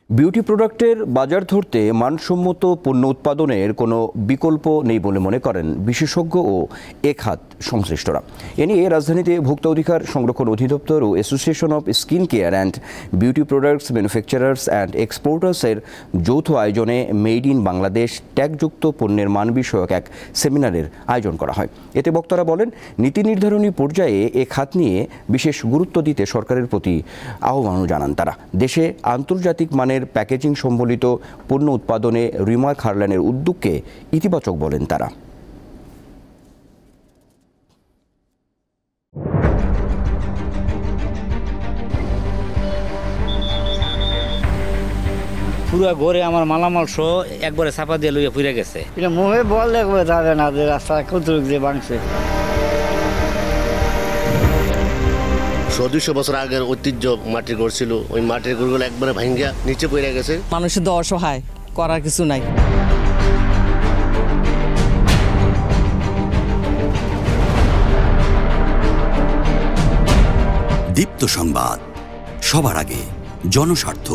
Beauty প্রোডাক্টের বাজার ধরতে মানসম্মত পণ্য উৎপাদনের কোনো বিকল্প নেই বলে মনে করেন বিশেষজ্ঞ ও এ খাত সংশ্লিষ্টরা। এ নিয়ে রাজধানীতে ভোক্তা অধিকার সংরক্ষণ অধিদপ্তর ও association of skin care and beauty products manufacturers and এক্সপোর্টার্সের যৌথ আয়োজনে মেড ইন বাংলাদেশ ট্যাগযুক্ত পণ্যের মান বিষয়ক এক সেমিনারের আয়োজন করা হয়। এতে বক্তারা বলেন, নীতি নির্ধারণী পর্যায়ে এ খাত নিয়ে বিশেষ গুরুত্ব দিতে সরকারের প্রতি আহ্বানও জানান তারা। দেশে আন্তর্জাতিক মানের প্যাকেজিং সম্বলিত পণ্য উৎপাদনে রিমা খারলানের উদ্যোগকে ইতিবাচক বলেন তারা। পুরো ঘরে আমার মালামাল সহ একবারে চাপা দিয়ে লইয়া পুড়ে গেছে। এটা মুখে বললে যাবে না যে রাস্তা কত যে ভাঙছে। 200 বছর আগের ঐতিহ্য মাটির ঘর ছিল, ওই মাটির ঘরগুলো একবারে ভাঙ্গা নিচে পড়ে গেছে। মানুষের তো অসহায়, করার কিছু নাই। দীপ্ত সংবাদ, সবার আগে, জনস্বার্থ।